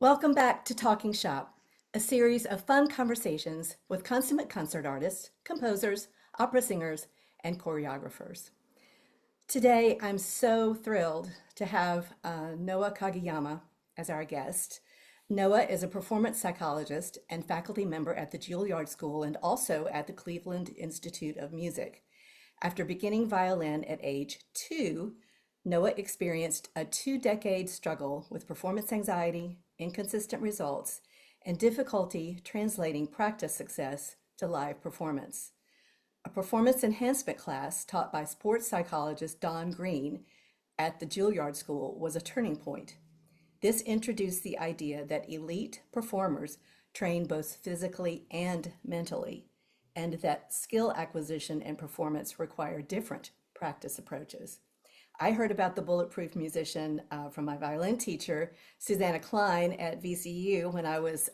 Welcome back to Talking Shop, a series of fun conversations with consummate concert artists, composers, opera singers, and choreographers. Today, I'm so thrilled to have Noa Kageyama as our guest. Noa is a performance psychologist and faculty member at the Juilliard School and also at the Cleveland Institute of Music. After beginning violin at age 2, Noa experienced a 2-decade struggle with performance anxiety, inconsistent results, and difficulty translating practice success to live performance. A performance enhancement class taught by sports psychologist Don Greene at the Juilliard School was a turning point. This introduced the idea that elite performers train both physically and mentally, and that skill acquisition and performance require different practice approaches. I heard about the Bulletproof Musician from my violin teacher, Susanna Klein, at VCU when I was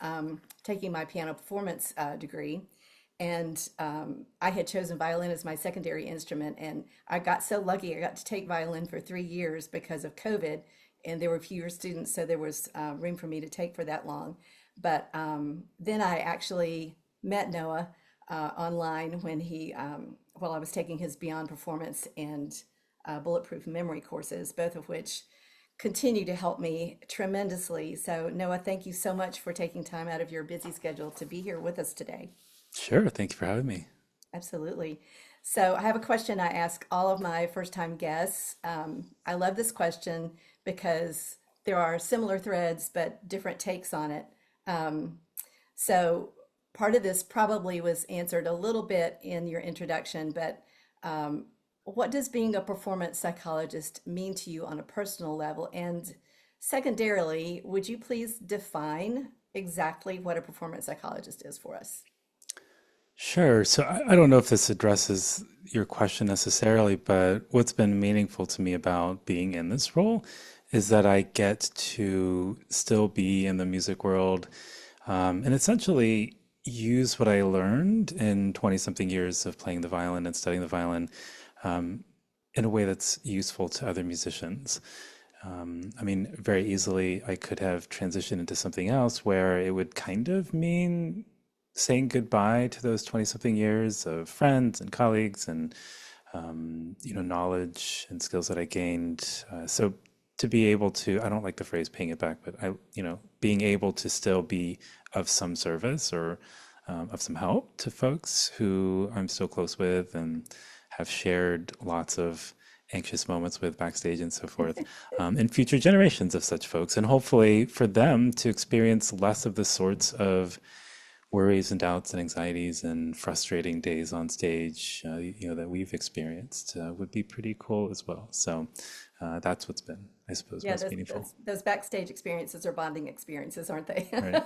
taking my piano performance degree. And I had chosen violin as my secondary instrument. And I got so lucky, I got to take violin for 3 years because of COVID. And there were fewer students, so there was room for me to take for that long. But then I actually met Noah online when while I was taking his Beyond Performance and Bulletproof Memory courses, both of which continue to help me tremendously. So Noah, thank you so much for taking time out of your busy schedule to be here with us today. Sure, thank you for having me. Absolutely. So I have a question I ask all of my first-time guests. I love this question because there are similar threads but different takes on it. So part of this probably was answered a little bit in your introduction, but what does being a performance psychologist mean to you on a personal level? And secondarily, would you please define exactly what a performance psychologist is for us? Sure. So I don't know if this addresses your question necessarily, but what's been meaningful to me about being in this role is that I get to still be in the music world and essentially use what I learned in 20 something years of playing the violin and studying the violin um, in a way that's useful to other musicians. I mean, very easily I could have transitioned into something else where it would kind of mean saying goodbye to those 20 something years of friends and colleagues and knowledge and skills that I gained. So to be able to, I don't like the phrase paying it back, but being able to still be of some service or of some help to folks who I'm still close with and have shared lots of anxious moments with backstage and so forth, and future generations of such folks, and hopefully for them to experience less of the sorts of worries and doubts and anxieties and frustrating days on stage, that we've experienced, would be pretty cool as well. So that's what's been, I suppose, Yeah, most those, meaningful. those, those backstage experiences are bonding experiences, aren't they? Right. And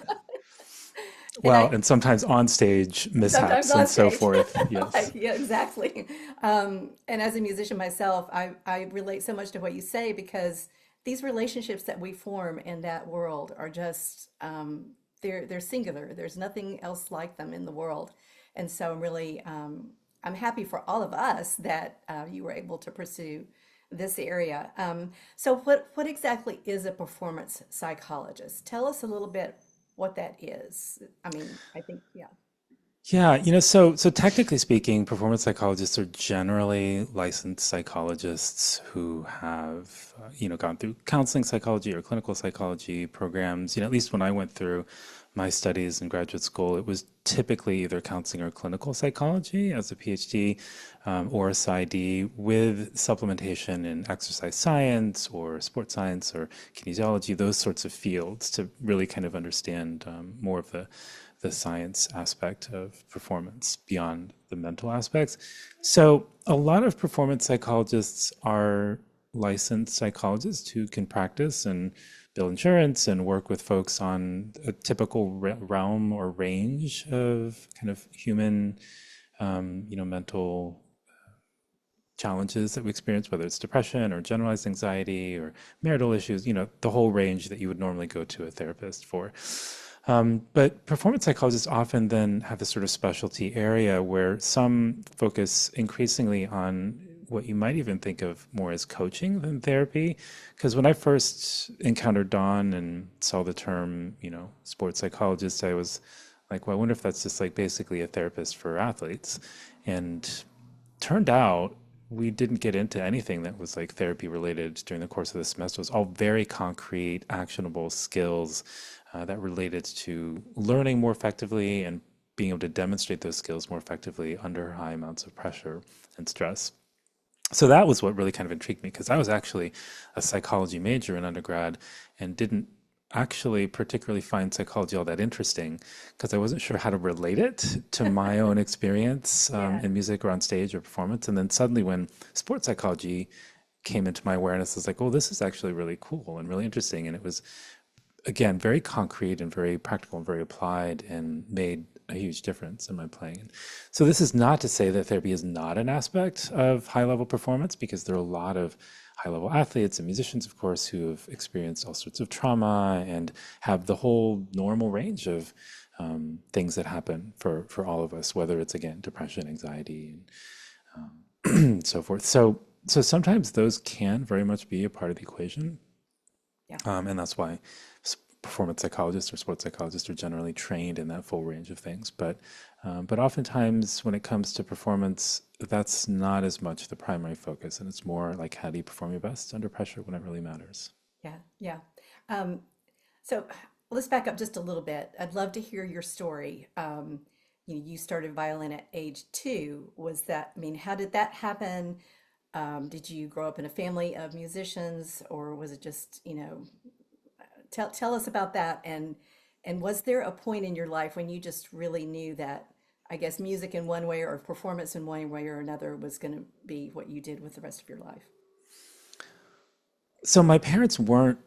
Well, I and sometimes on stage sometimes mishaps on and so stage. forth. Yes. Yeah, exactly. And as a musician myself, I relate so much to what you say because these relationships that we form in that world are just they're singular. There's nothing else like them in the world. And so I'm happy for all of us that you were able to pursue this area. So what exactly is a performance psychologist? Tell us a little bit what that is. I mean, I think, yeah. Yeah, so technically speaking, performance psychologists are generally licensed psychologists who have, gone through counseling psychology or clinical psychology programs. At least when I went through my studies in graduate school, it was typically either counseling or clinical psychology as a PhD, or a PsyD with supplementation in exercise science or sports science or kinesiology, those sorts of fields to really kind of understand more of the science aspect of performance beyond the mental aspects. So a lot of performance psychologists are licensed psychologists who can practice and bill insurance and work with folks on a typical realm or range of kind of human, mental challenges that we experience, whether it's depression or generalized anxiety or marital issues, the whole range that you would normally go to a therapist for. But performance psychologists often then have this sort of specialty area where some focus increasingly on what you might even think of more as coaching than therapy. Because when I first encountered Don and saw the term, sports psychologist, I was like, well, I wonder if that's just like basically a therapist for athletes. And turned out we didn't get into anything that was like therapy related during the course of the semester. It was all very concrete, actionable skills that related to learning more effectively and being able to demonstrate those skills more effectively under high amounts of pressure and stress. So that was what really kind of intrigued me because I was actually a psychology major in undergrad and didn't actually particularly find psychology all that interesting because I wasn't sure how to relate it to my own experience Yeah. in music or on stage or performance. And then suddenly when sports psychology came into my awareness, I was like, oh, this is actually really cool and really interesting. And it was, again, very concrete and very practical and very applied and made a huge difference in my playing. So this is not to say that therapy is not an aspect of high level performance because there are a lot of high level athletes and musicians, of course, who have experienced all sorts of trauma and have the whole normal range of things that happen for all of us, whether it's, again, depression, anxiety, and so forth. So sometimes those can very much be a part of the equation. Yeah. And that's why performance psychologists or sports psychologists are generally trained in that full range of things. But oftentimes when it comes to performance, that's not as much the primary focus, and it's more like how do you perform your best under pressure when it really matters. Yeah. Yeah. Um, so let's back up just a little bit. I'd love to hear your story. You started violin at age 2. Was that, I mean, how did that happen? Did you grow up in a family of musicians, or was it just, tell us about that. And was there a point in your life when you just really knew that, I guess, music in one way or performance in one way or another was going to be what you did with the rest of your life? So my parents weren't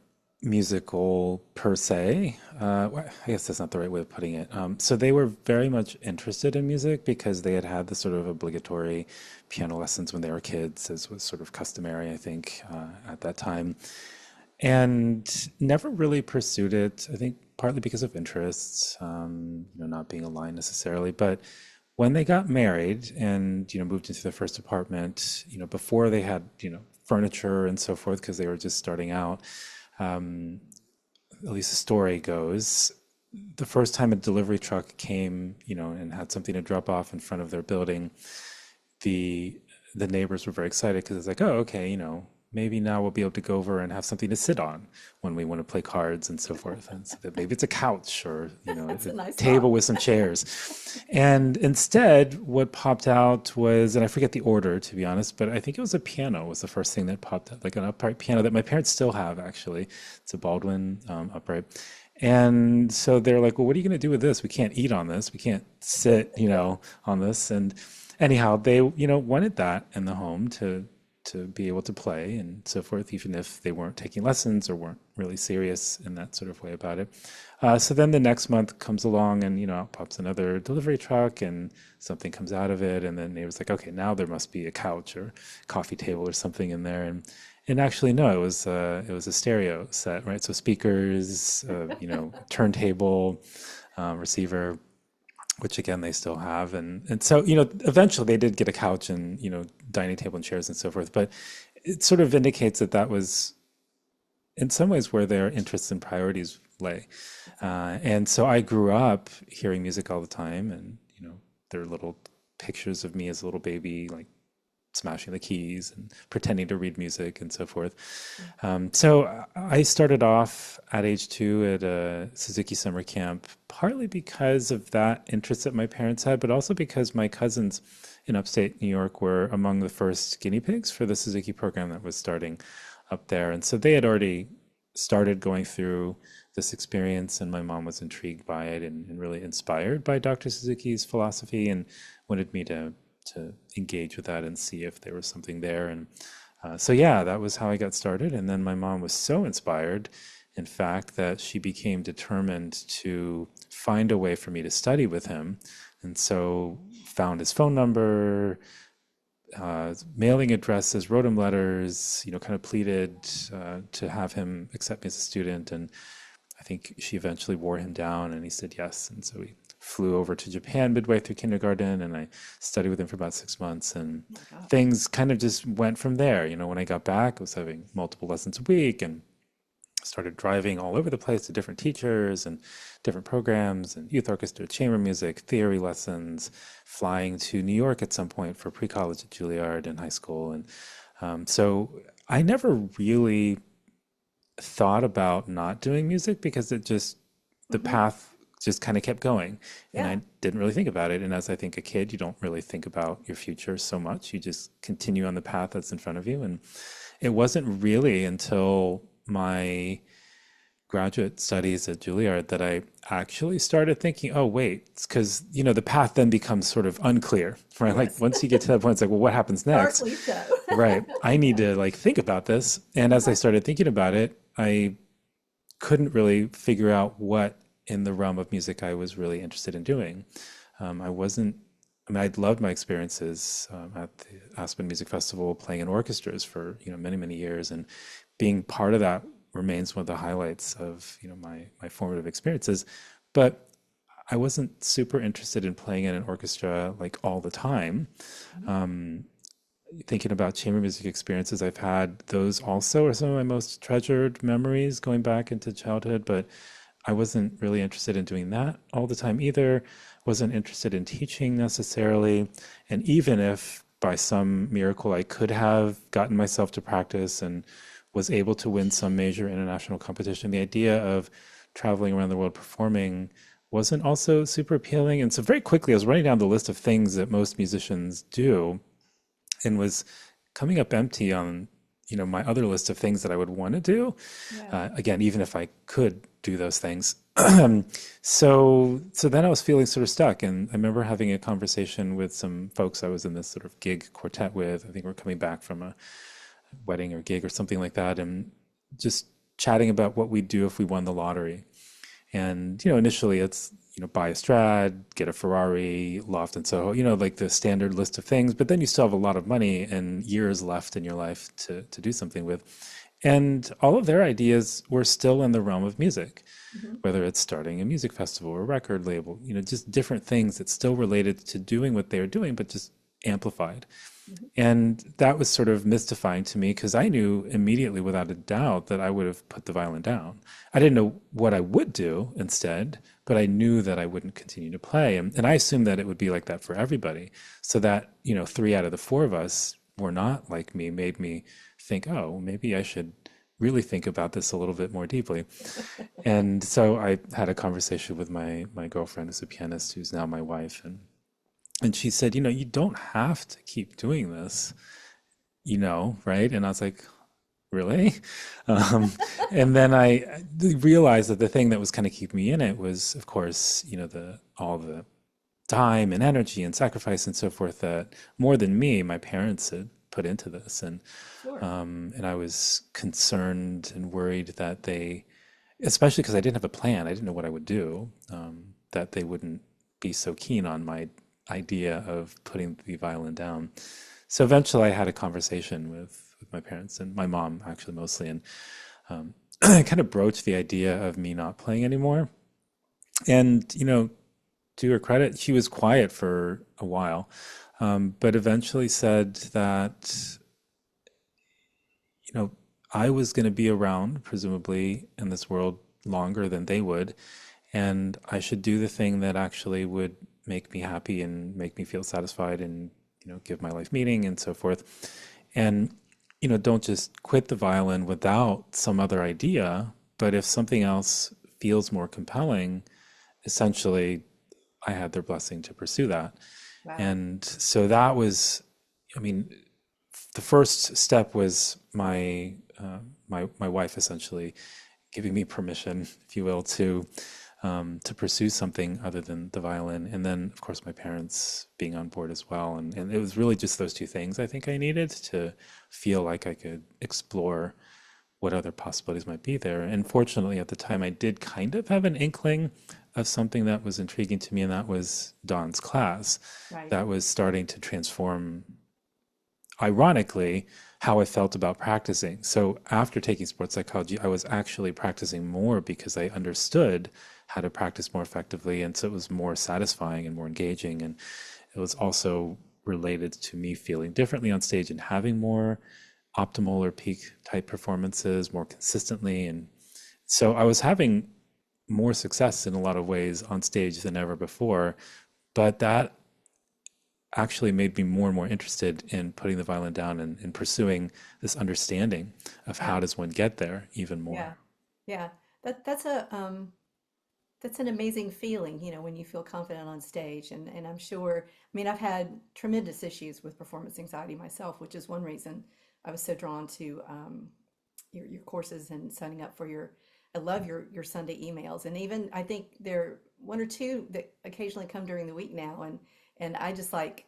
musical per se. Well, I guess that's not the right way of putting it. So they were very much interested in music because they had had the sort of obligatory piano lessons when they were kids, as was sort of customary, I think, at that time, and never really pursued it. I think partly because of interests, not being aligned necessarily. But when they got married and moved into their first apartment, before they had furniture and so forth, because they were just starting out. At least the story goes, the first time a delivery truck came, and had something to drop off in front of their building, the the neighbors were very excited because it's like, oh, okay, maybe now we'll be able to go over and have something to sit on when we want to play cards and so forth. And so that maybe it's a couch or, That's a a nice table thought. with some chairs. And instead, what popped out was, and I forget the order to be honest, but I think it was a piano was the first thing that popped out, like an upright piano that my parents still have actually. It's a Baldwin upright. And so they're like, well, what are you going to do with this? We can't eat on this. We can't sit, on this. And anyhow, they, wanted that in the home to be able to play and so forth, even if they weren't taking lessons or weren't really serious in that sort of way about it. So then the next month comes along and, out pops another delivery truck and something comes out of it. And then it was like, okay, now there must be a couch or coffee table or something in there. And actually, no, it was a stereo set, right? So speakers, turntable, receiver, which again they still have, and so eventually they did get a couch and dining table and chairs and so forth. But it sort of indicates that that was in some ways where their interests and priorities lay. And so I grew up hearing music all the time, and there are little pictures of me as a little baby, like smashing the keys and pretending to read music and so forth. So I started off at age 2 at a Suzuki summer camp, partly because of that interest that my parents had, but also because my cousins in upstate New York were among the first guinea pigs for the Suzuki program that was starting up there. And so they had already started going through this experience, and my mom was intrigued by it and really inspired by Dr. Suzuki's philosophy and wanted me to engage with that and see if there was something there. And so, yeah, that was how I got started. And then my mom was so inspired, in fact, that she became determined to find a way for me to study with him. And so found his phone number, mailing addresses, wrote him letters, kind of pleaded to have him accept me as a student. And I think she eventually wore him down and he said yes. And so we flew over to Japan midway through kindergarten and I studied with him for about 6 months and Oh my gosh. things kind of just went from there. When I got back, I was having multiple lessons a week and started driving all over the place to different teachers and different programs and youth orchestra, chamber music, theory lessons, flying to New York at some point for pre-college at Juilliard in high school. And so I never really thought about not doing music because the Hmm. path just kind of kept going. And Yeah. I didn't really think about it. And as I think a kid, you don't really think about your future so much. You just continue on the path that's in front of you. And it wasn't really until my graduate studies at Juilliard that I actually started thinking, oh, wait, it's because, the path then becomes sort of unclear, right? Like Yes. once you get to that point, it's like, well, what happens next? Darkly so. Right. I need to like think about this. And as I started thinking about it, I couldn't really figure out what in the realm of music I was really interested in doing. I wasn't, I mean, I'd loved my experiences at the Aspen Music Festival, playing in orchestras for, many, many years. And being part of that remains one of the highlights of, my formative experiences. But I wasn't super interested in playing in an orchestra like all the time. Thinking about chamber music experiences I've had, those also are some of my most treasured memories going back into childhood, but I wasn't really interested in doing that all the time either. Wasn't interested in teaching necessarily. And even if by some miracle I could have gotten myself to practice and was able to win some major international competition, the idea of traveling around the world performing wasn't also super appealing. And so very quickly I was writing down the list of things that most musicians do and was coming up empty on my other list of things that I would want to do. Yeah. Again, even if I could do those things. So then I was feeling sort of stuck, and I remember having a conversation with some folks I was in this sort of gig quartet with. I think we're coming back from a wedding or gig or something like that, and just chatting about what we'd do if we won the lottery. And, initially it's, buy a Strad, get a Ferrari, loft and Soho, like the standard list of things. But then you still have a lot of money and years left in your life to do something with. And all of their ideas were still in the realm of music, Hmm. whether it's starting a music festival or a record label, just different things that still related to doing what they were doing, but just amplified. Hmm. And that was sort of mystifying to me because I knew immediately, without a doubt, that I would have put the violin down. I didn't know what I would do instead, but I knew that I wouldn't continue to play. And I assumed that it would be like that for everybody. So that, 3 out of the 4 of us were not like me, made me think, oh, maybe I should really think about this a little bit more deeply. And so I had a conversation with my girlfriend, who's a pianist, who's now my wife, and she said, you don't have to keep doing this, right? And I was like, really? Um, and then I realized that the thing that was kind of keeping me in it was, of course, all the time and energy and sacrifice and so forth that more than me, my parents had put into this. Sure. And I was concerned and worried that they, especially because I didn't have a plan, I didn't know what I would do, that they wouldn't be so keen on my idea of putting the violin down. So eventually I had a conversation with my parents and my mom actually mostly, and I kind of broached the idea of me not playing anymore. And, to her credit, she was quiet for a while, but eventually said that, you know, I was going to be around, presumably, in this world longer than they would, and I should do the thing that actually would make me happy and make me feel satisfied and, give my life meaning and so forth. And, don't just quit the violin without some other idea, but if something else feels more compelling, essentially, I had their blessing to pursue that. Wow. And so that was, I mean, the first step was my wife essentially giving me permission, if you will, to pursue something other than the violin, and then of course my parents being on board as well, and it was really just those two things I think I needed to feel like I could explore what other possibilities might be there. And fortunately, at the time, I did kind of have an inkling of something that was intriguing to me, and that was Don's class Right. that was starting to transform ironically, how I felt about practicing. So after taking sports psychology, I was actually practicing more because I understood how to practice more effectively. And so it was more satisfying and more engaging. And it was also related to me feeling differently on stage and having more optimal or peak type performances more consistently. And so I was having more success in a lot of ways on stage than ever before. But that actually made me more and more interested in putting the violin down and pursuing this understanding of Yeah. how does one get there even Yeah. more. Yeah. That's an amazing feeling, when you feel confident on stage. And I'm sure, I mean, I've had tremendous issues with performance anxiety myself, which is one reason I was so drawn to your courses and signing up for I love your Sunday emails. And even I think there are one or two that occasionally come during the week now. And I just like,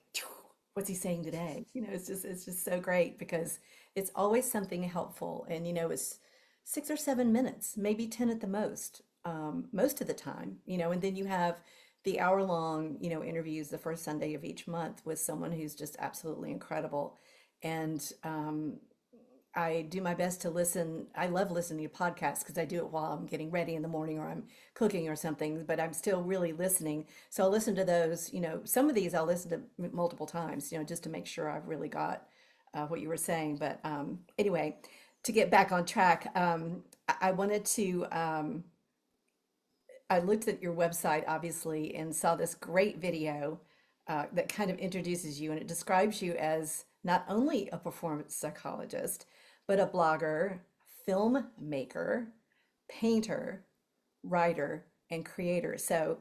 what's he saying today? It's just so great because it's always something helpful. And, it's 6 or 7 minutes, maybe 10 at the most of the time, and then you have the hour-long, interviews the first Sunday of each month with someone who's just absolutely incredible. And I do my best to listen. I love listening to podcasts because I do it while I'm getting ready in the morning or I'm cooking or something, but I'm still really listening. So I'll listen to those, some of these I'll listen to multiple times, just to make sure I've really got what you were saying. But anyway, to get back on track, I wanted to. I looked at your website, obviously, and saw this great video that kind of introduces you, and it describes you as not only a performance psychologist, but a blogger, filmmaker, painter, writer, and creator. So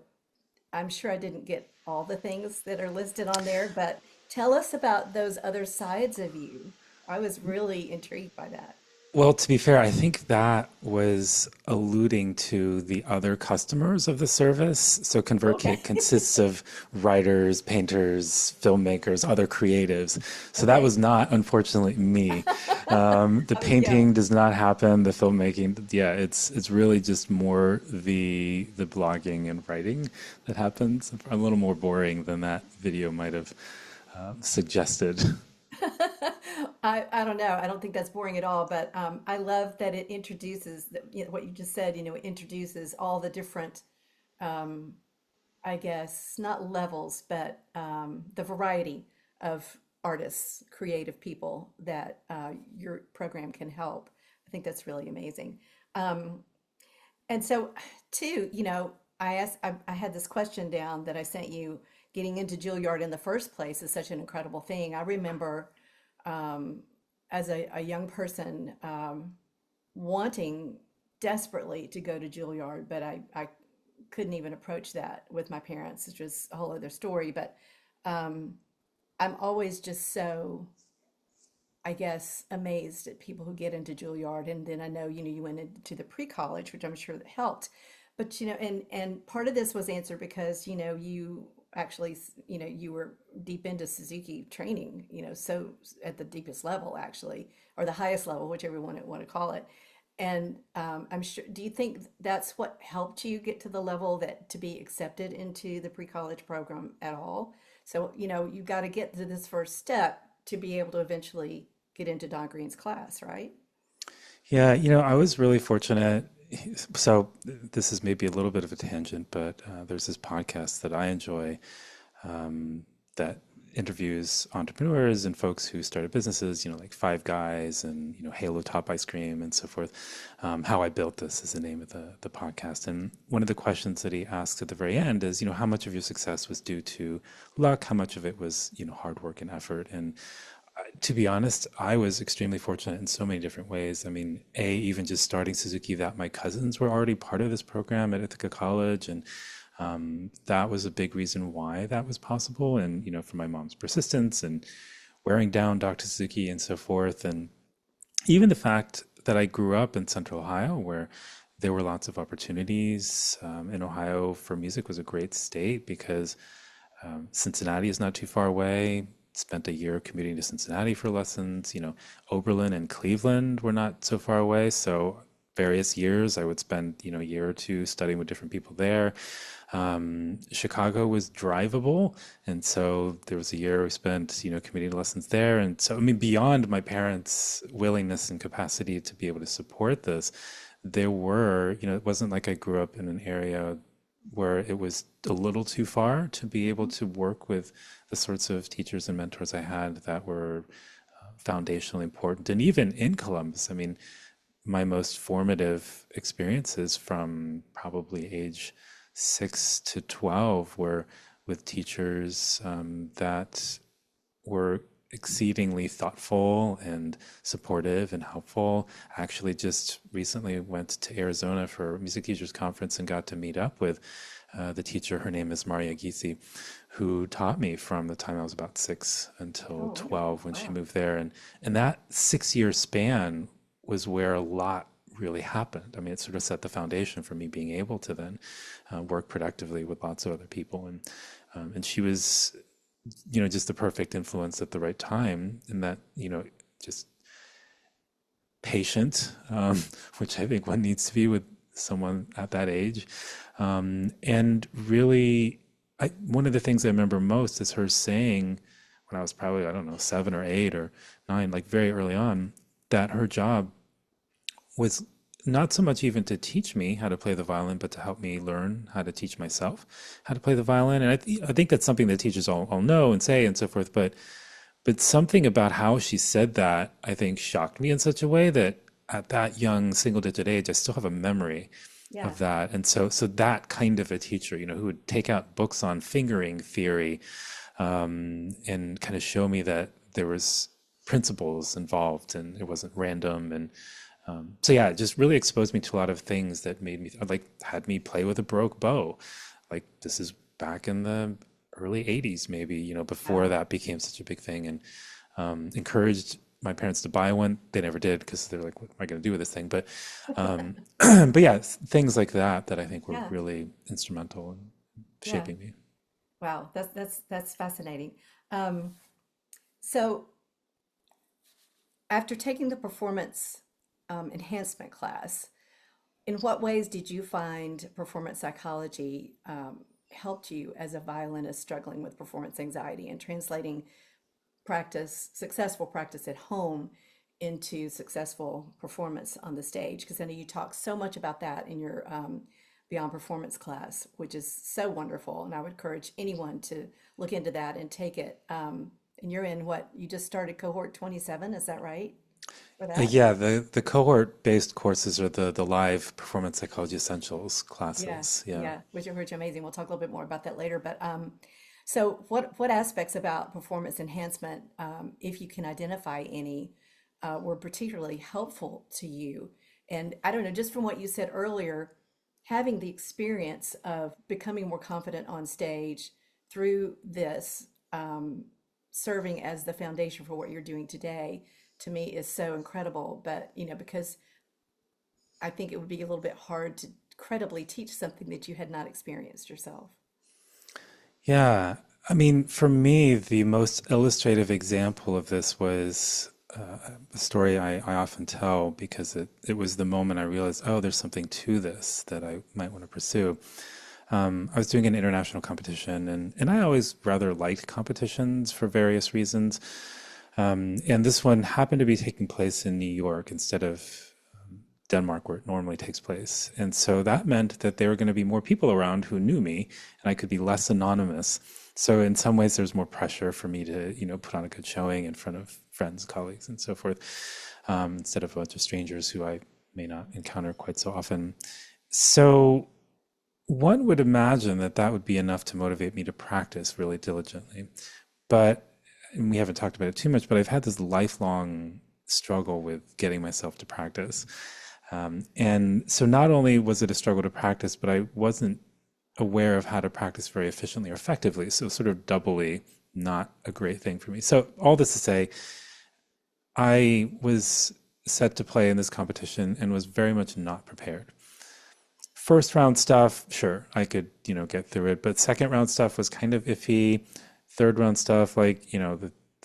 I'm sure I didn't get all the things that are listed on there, but tell us about those other sides of you. I was really intrigued by that. Well, to be fair, I think that was alluding to the other customers of the service. So ConvertKit Okay. consists of writers, painters, filmmakers, other creatives. So that Okay. was not, unfortunately, me. The Yeah. painting does not happen. The filmmaking, yeah, it's really just more the blogging and writing that happens. A little more boring than that video might have suggested. I don't know. I don't think that's boring at all, but I love that it introduces what you just said, it introduces all the different, um, I guess, not levels, but the variety of artists, creative people that your program can help. I think that's really amazing. Um, and so, too, I had this question down that I sent you. Getting into Juilliard in the first place is such an incredible thing. I remember um, as a young person wanting desperately to go to Juilliard, but I couldn't even approach that with my parents, which was a whole other story. But um, I'm always just so, I guess, amazed at people who get into Juilliard. And then I know, you went into the pre-college, which I'm sure that helped. But, and part of this was answered because, you actually, you were deep into Suzuki training, so at the deepest level, actually, or the highest level, whichever one you want to call it. And I'm sure, do you think that's what helped you get to the level that to be accepted into the pre-college program at all? So, you got to get to this first step to be able to eventually get into Don Greene's class, right? Yeah, I was really fortunate. So this is maybe a little bit of a tangent, but there's this podcast that I enjoy that interviews entrepreneurs and folks who started businesses, like Five Guys and, Halo Top Ice Cream and so forth. How I Built This is the name of the podcast. And one of the questions that he asks at the very end is, how much of your success was due to luck? How much of it was, hard work and effort? And to be honest, I was extremely fortunate in so many different ways. I mean, even just starting Suzuki, that my cousins were already part of this program at Ithaca College, and that was a big reason why that was possible. And for my mom's persistence and wearing down Dr. Suzuki and so forth, and even the fact that I grew up in Central Ohio, where there were lots of opportunities. In Ohio for music was a great state because Cincinnati is not too far away. Spent a year commuting to Cincinnati for lessons. Oberlin and Cleveland were not so far away. So various years I would spend, a year or two studying with different people there. Chicago was drivable, and so there was a year we spent, community lessons there. And so, I mean, beyond my parents' willingness and capacity to be able to support this, there were, it wasn't like I grew up in an area where it was a little too far to be able to work with the sorts of teachers and mentors I had that were foundationally important. And even in Columbus, I mean, my most formative experiences from probably age 6 to 12 were with teachers that were exceedingly thoughtful and supportive and helpful. I actually just recently went to Arizona for a music teachers conference and got to meet up with the teacher. Her name is Maria Gisi, who taught me from the time I was about 6 until Oh, wonderful. 12 when she Wow. moved there. And that 6 year span was where a lot really happened. I mean, it sort of set the foundation for me being able to then work productively with lots of other people. And she was, just the perfect influence at the right time, and that, just patient, which I think one needs to be with someone at that age. And really, one of the things I remember most is her saying when I was probably, I don't know, 7 or 8 or 9, like very early on, that her job was not so much even to teach me how to play the violin, but to help me learn how to teach myself how to play the violin. And I think that's something that teachers all know and say and so forth. But something about how she said that, I think, shocked me in such a way that at that young single-digit age, I still have a memory Yeah. of that. And so that kind of a teacher, who would take out books on fingering theory, and kind of show me that there was principles involved and it wasn't random. And so yeah, it just really exposed me to a lot of things that made me like had me play with a broke bow. Like this is back in the early 80s, maybe, before Wow. that became such a big thing, and encouraged my parents to buy one. They never did because they're like, what am I going to do with this thing? But but yeah, things like that I think were Yeah. really instrumental in Yeah. shaping me. Wow. That's fascinating. Um, so after taking the performance enhancement class, in what ways did you find performance psychology helped you as a violinist struggling with performance anxiety and translating successful practice at home into successful performance on the stage? Because I know you talk so much about that in your Beyond Performance class, which is so wonderful. And I would encourage anyone to look into that and take it. And you're in what, you just started cohort 27, is that right? For that? Yeah, the cohort-based courses are the live performance psychology essentials Yeah, classes. Yeah. yeah, which are amazing. We'll talk a little bit more about that later. But so what aspects about performance enhancement, if you can identify any, were particularly helpful to you? And I don't know, just from what you said earlier, having the experience of becoming more confident on stage through this, serving as the foundation for what you're doing today, to me is so incredible. But because I think it would be a little bit hard to credibly teach something that you had not experienced yourself. Yeah. I mean, for me, the most illustrative example of this was a story I often tell because it was the moment I realized, oh, there's something to this that I might want to pursue. I was doing an international competition, and I always rather liked competitions for various reasons. And this one happened to be taking place in New York instead of Denmark, where it normally takes place. And so that meant that there were going to be more people around who knew me, and I could be less anonymous. So in some ways, there's more pressure for me to, put on a good showing in front of friends, colleagues, and so forth, instead of a bunch of strangers who I may not encounter quite so often. So one would imagine that that would be enough to motivate me to practice really diligently. But and we haven't talked about it too much, but I've had this lifelong struggle with getting myself to practice. And so not only was it a struggle to practice, but I wasn't aware of how to practice very efficiently or effectively. So sort of doubly not a great thing for me. So all this to say, I was set to play in this competition and was very much not prepared. First round stuff, sure, I could, get through it. But second round stuff was kind of iffy. Third round stuff, like,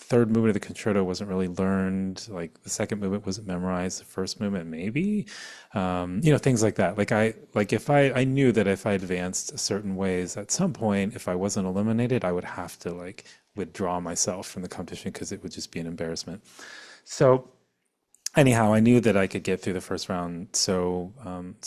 third movement of the concerto wasn't really learned. Like the second movement wasn't memorized. The first movement, maybe, things like that. Like if I knew that if I advanced certain ways at some point, if I wasn't eliminated, I would have to like withdraw myself from the competition because it would just be an embarrassment. So anyhow, I knew that I could get through the first round, so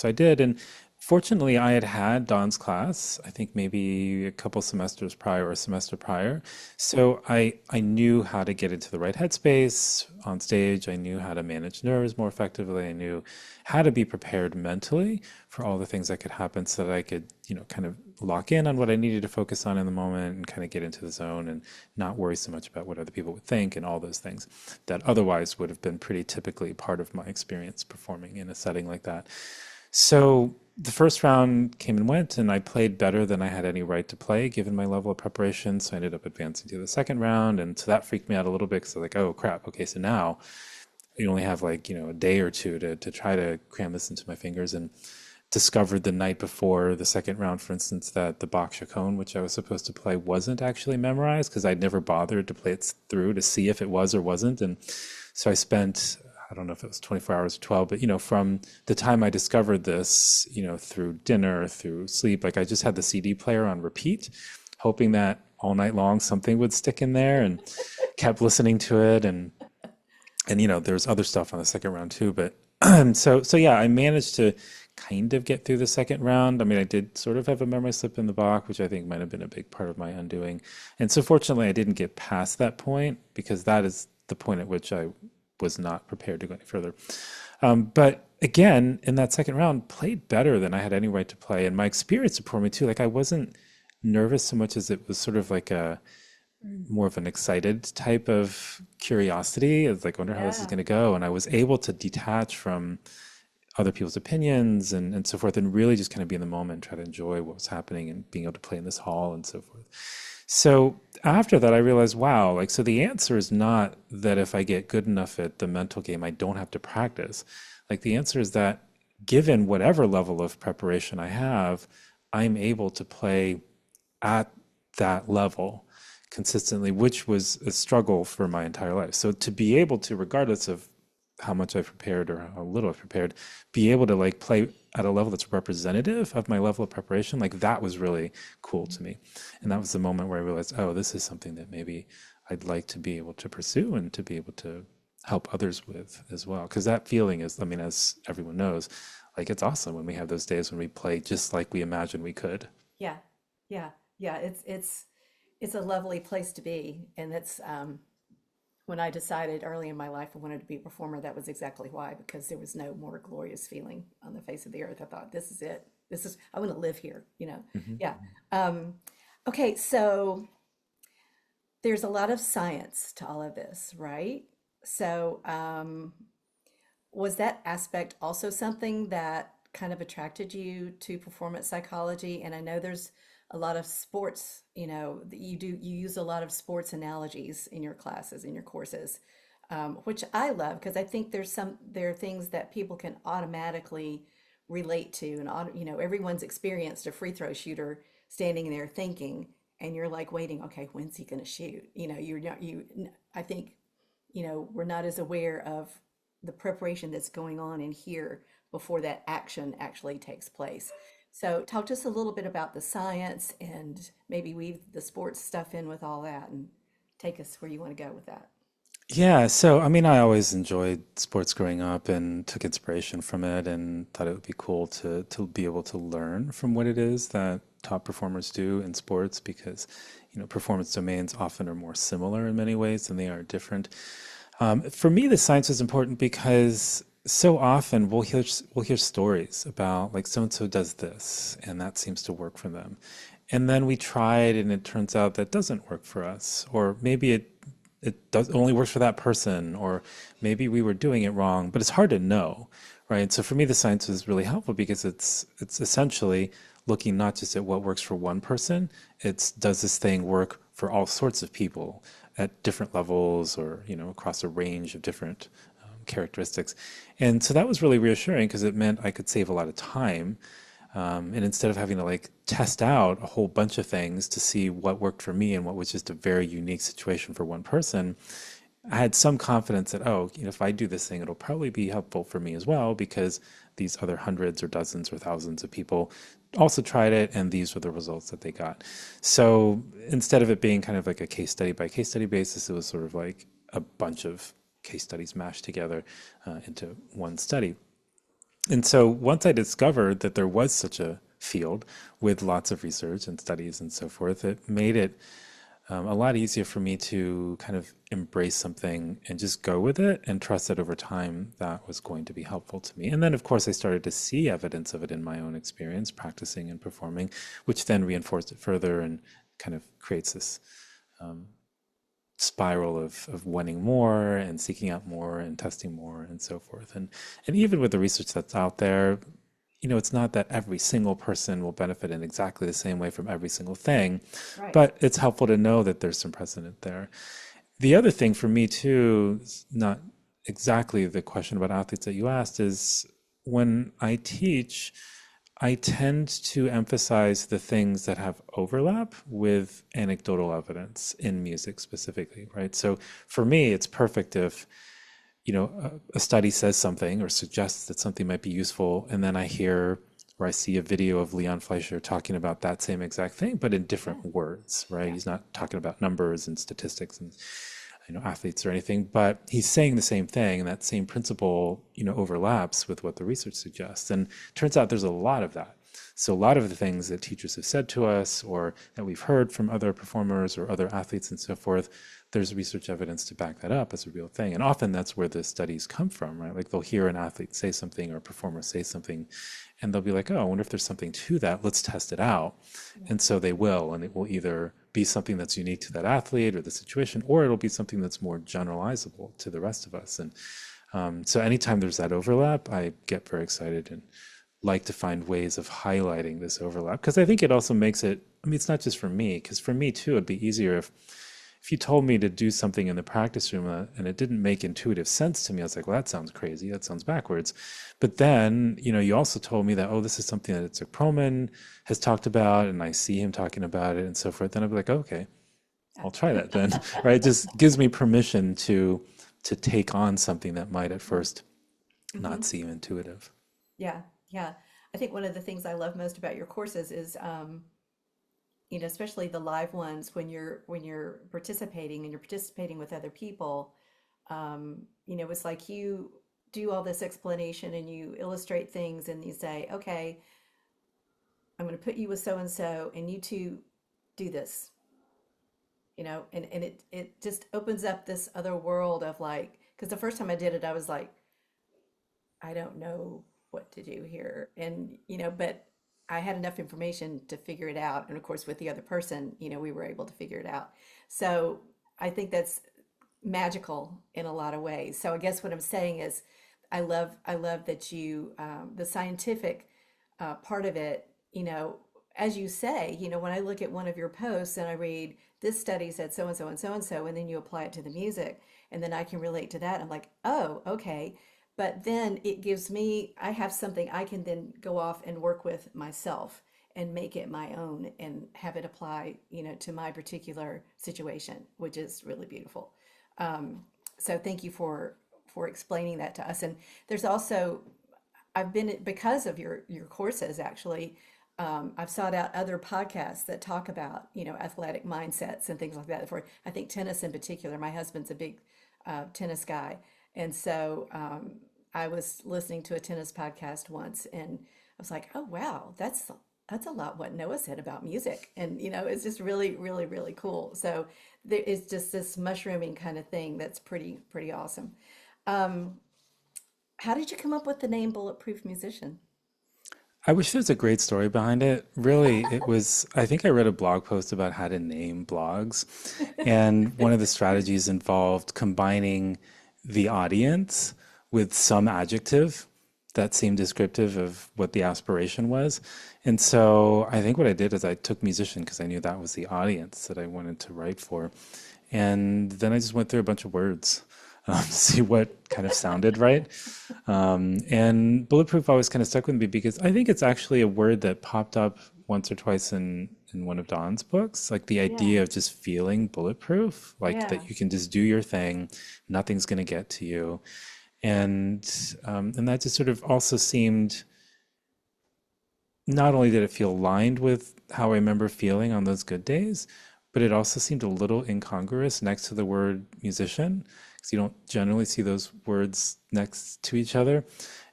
I did. And fortunately, I had had Don's class, I think maybe a couple semesters prior or a semester prior. So I knew how to get into the right headspace on stage. I knew how to manage nerves more effectively. I knew how to be prepared mentally for all the things that could happen so that I could, kind of lock in on what I needed to focus on in the moment and kind of get into the zone and not worry so much about what other people would think and all those things that otherwise would have been pretty typically part of my experience performing in a setting like that. So the first round came and went, and I played better than I had any right to play given my level of preparation. So I ended up advancing to the second round, and so that freaked me out a little bit because I was like, oh crap, okay, so now you only have like, a day or two to try to cram this into my fingers. And discovered the night before the second round, for instance, that the Bach Chaconne, which I was supposed to play, wasn't actually memorized because I'd never bothered to play it through to see if it was or wasn't. And so I spent, I don't know if it was 24 hours or 12, but from the time I discovered this, through dinner, through sleep, like I just had the CD player on repeat, hoping that all night long something would stick in there, and kept listening to it. And there's other stuff on the second round too, but so yeah, I managed to kind of get through the second round. I mean, I did sort of have a memory slip in the Bach, which I think might have been a big part of my undoing. And so fortunately, I didn't get past that point because that is the point at which I was not prepared to go any further. But again, in that second round, played better than I had any right to play. And my experience supported me too. Like I wasn't nervous so much as it was sort of like a more of an excited type of curiosity. It's like, I wonder how this is Yeah. going to go. And I was able to detach from other people's opinions and so forth, and really just kind of be in the moment, try to enjoy what was happening and being able to play in this hall and so forth. So after that, I realized, wow, like, so the answer is not that if I get good enough at the mental game, I don't have to practice. Like, the answer is that given whatever level of preparation I have, I'm able to play at that level consistently, which was a struggle for my entire life. So to be able to, regardless of how much I've prepared or how little I've prepared, be able to like play at a level that's representative of my level of preparation, like that was really cool to me. And that was the moment where I realized, oh, this is something that maybe I'd like to be able to pursue and to be able to help others with as well. Because that feeling is, I mean, as everyone knows, like it's awesome when we have those days when we play just like we imagined we could. Yeah. Yeah. Yeah. It's a lovely place to be. And it's when I decided early in my life I wanted to be a performer, that was exactly why, because there was no more glorious feeling on the face of the earth. I thought, this is it. I want to live here. Mhm. Yeah. Um, okay, so there's a lot of science to all of this, right? So, was that aspect also something that kind of attracted you to performance psychology? And I know there's a lot of sports, that you use a lot of sports analogies in your classes, in your courses, which I love because I think there are things that people can automatically relate to, and everyone's experienced a free throw shooter standing there thinking, and you're like waiting, okay, when's he going to shoot? You're not you. I think we're not as aware of the preparation that's going on in here before that action actually takes place. So, talk to us a little bit about the science and maybe weave the sports stuff in with all that and take us where you want to go with that. Yeah, so I mean, I always enjoyed sports growing up and took inspiration from it and thought it would be cool to be able to learn from what it is that top performers do in sports because, performance domains often are more similar in many ways than they are different. For me, the science is important because so often we'll hear stories about like so and so does this and that seems to work for them. And then we try it and it turns out that doesn't work for us. Or maybe it does only works for that person, or maybe we were doing it wrong, but it's hard to know, right? So for me, the science is really helpful because it's essentially looking not just at what works for one person, it's does this thing work for all sorts of people at different levels or, across a range of different characteristics. And so that was really reassuring because it meant I could save a lot of time And instead of having to like test out a whole bunch of things to see what worked for me and what was just a very unique situation for one person, I had some confidence that, oh, if I do this thing, it'll probably be helpful for me as well, because these other hundreds or dozens or thousands of people also tried it, and these were the results that they got. So instead of it being kind of like a case study by case study basis, it was sort of like a bunch of case studies mashed together into one study. And so once I discovered that there was such a field with lots of research and studies and so forth, it made it a lot easier for me to kind of embrace something and just go with it and trust that over time that was going to be helpful to me. And then, of course, I started to see evidence of it in my own experience, practicing and performing, which then reinforced it further and kind of creates this spiral of wanting more and seeking out more and testing more and so forth. And even with the research that's out there, it's not that every single person will benefit in exactly the same way from every single thing, Right. but it's helpful to know that there's some precedent there. The other thing for me too, is not exactly the question about athletes that you asked, is when I teach, I tend to emphasize the things that have overlap with anecdotal evidence in music specifically, right? So for me, it's perfect if a study says something or suggests that something might be useful, and then I hear or I see a video of Leon Fleischer talking about that same exact thing, but in different words, right? Yeah. He's not talking about numbers and statistics and athletes or anything, but he's saying the same thing, and that same principle overlaps with what the research suggests. And turns out there's a lot of that. So a lot of the things that teachers have said to us or that we've heard from other performers or other athletes and so forth, there's research evidence to back that up as a real thing. And often that's where the studies come from, right? Like they'll hear an athlete say something or a performer say something, and they'll be like, oh, I wonder if there's something to that. Let's test it out. And so they will, and it will either be something that's unique to that athlete or the situation, or it'll be something that's more generalizable to the rest of us. And so anytime there's that overlap, I get very excited and like to find ways of highlighting this overlap, because I think it also makes it, it's not just for me, because for me too, it'd be easier if you told me to do something in the practice room and it didn't make intuitive sense to me. I was like, well, that sounds crazy. That sounds backwards. But then, you also told me that, oh, this is something that Itzhak Perlman has talked about, and I see him talking about it and so forth. Then I'd be like, okay, I'll try that then, right? It just gives me permission to take on something that might at first not seem intuitive. Yeah, yeah. I think one of the things I love most about your courses is, especially the live ones when you're participating and you're participating with other people. It's like you do all this explanation and you illustrate things and you say, okay, I'm going to put you with so and so, and you two do this. And it just opens up this other world of like, because the first time I did it, I was like, I don't know what to do here. And, but I had enough information to figure it out. And of course, with the other person, we were able to figure it out. So I think that's magical in a lot of ways. So I guess what I'm saying is, I love that the scientific part of it, as you say, when I look at one of your posts and I read this study said so and so and so and so, and then you apply it to the music, and then I can relate to that. I'm like, oh, okay. But then it gives me, I have something I can then go off and work with myself and make it my own and have it apply, to my particular situation, which is really beautiful. So thank you for explaining that to us. And there's also, I've been, because of your courses actually, I've sought out other podcasts that talk about, athletic mindsets and things like that. For I think tennis in particular, my husband's a big tennis guy, and so I was listening to a tennis podcast once, and I was like, oh wow, that's a lot what Noah said about music, and it's just really, really, really cool. So there is just this mushrooming kind of thing that's pretty awesome. Um, how did you come up with the name Bulletproof Musician? I wish there's a great story behind it. Really, it was, I think I read a blog post about how to name blogs. And one of the strategies involved combining the audience with some adjective that seemed descriptive of what the aspiration was. And so I think what I did is I took musician because I knew that was the audience that I wanted to write for. And then I just went through a bunch of words. see what kind of sounded right. And bulletproof always kind of stuck with me because I think it's actually a word that popped up once or twice in one of Don's books, like the Yeah, idea of just feeling bulletproof, like yeah, that you can just do your thing, nothing's going to get to you. And that just sort of also seemed, not only did it feel aligned with how I remember feeling on those good days, but it also seemed a little incongruous next to the word musician, because you don't generally see those words next to each other.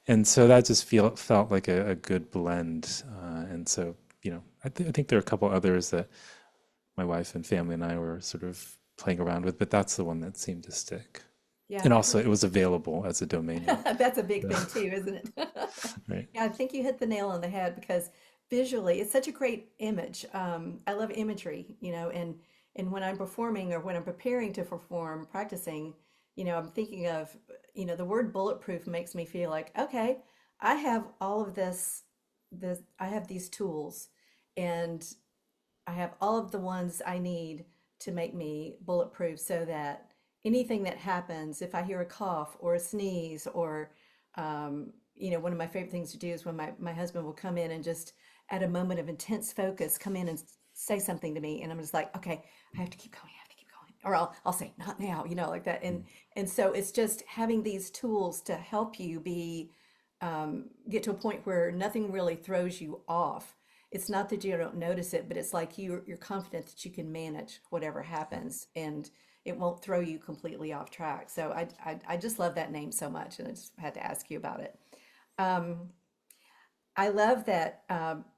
And so that just felt like a good blend. And so, I think there are a couple others that my wife and family and I were sort of playing around with, but that's the one that seemed to stick. yeah. And also, it was available as a domain name. That's a big So, thing too, isn't it? right. Yeah, I think you hit the nail on the head because visually it's such a great image. I love imagery, and when I'm performing or when I'm preparing to perform, practicing, I'm thinking of, the word bulletproof makes me feel like, okay, I have all of this, I have these tools and I have all of the ones I need to make me bulletproof so that anything that happens, if I hear a cough or a sneeze or, one of my favorite things to do is when my husband will come in and just at a moment of intense focus, come in and say something to me. And I'm just like, okay, I have to keep going. I have to keep going. Or I'll say, not now, like that. And so it's just having these tools to help you get to a point where nothing really throws you off. It's not that you don't notice it, but it's like you're confident that you can manage whatever happens and it won't throw you completely off track. So I just love that name so much, and I just had to ask you about it. Um, I love that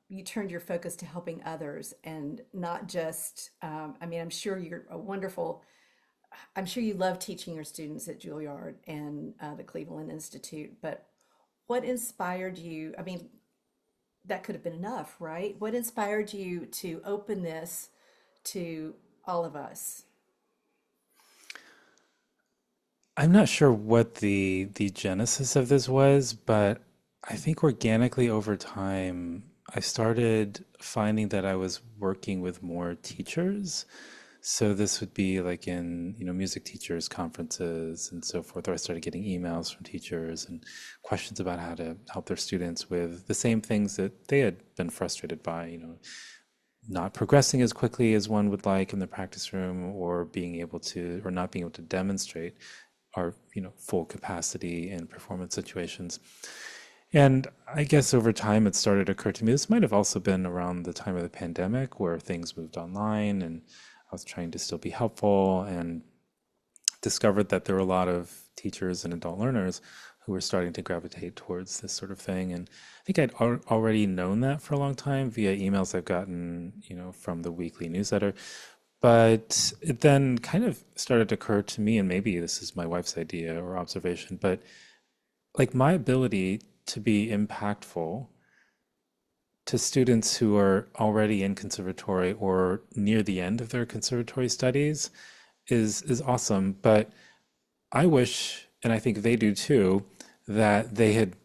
you turned your focus to helping others and not just, I mean, I'm sure you're a wonderful, I'm sure you love teaching your students at Juilliard and the Cleveland Institute, but what inspired you? I mean, that could have been enough, right? What inspired you to open this to all of us? I'm not sure what the genesis of this was, but I think organically over time, I started finding that I was working with more teachers. So this would be like in, music teachers conferences and so forth, or I started getting emails from teachers and questions about how to help their students with the same things that they had been frustrated by, not progressing as quickly as one would like in the practice room, or not being able to demonstrate our full capacity in performance situations. And I guess over time it started to occur to me, this might have also been around the time of the pandemic where things moved online and I was trying to still be helpful, and discovered that there were a lot of teachers and adult learners who were starting to gravitate towards this sort of thing. And I think I'd already known that for a long time via emails I've gotten, from the weekly newsletter. But it then kind of started to occur to me, and maybe this is my wife's idea or observation, but like my ability to be impactful to students who are already in conservatory or near the end of their conservatory studies is awesome. But I wish, and I think they do too, that they had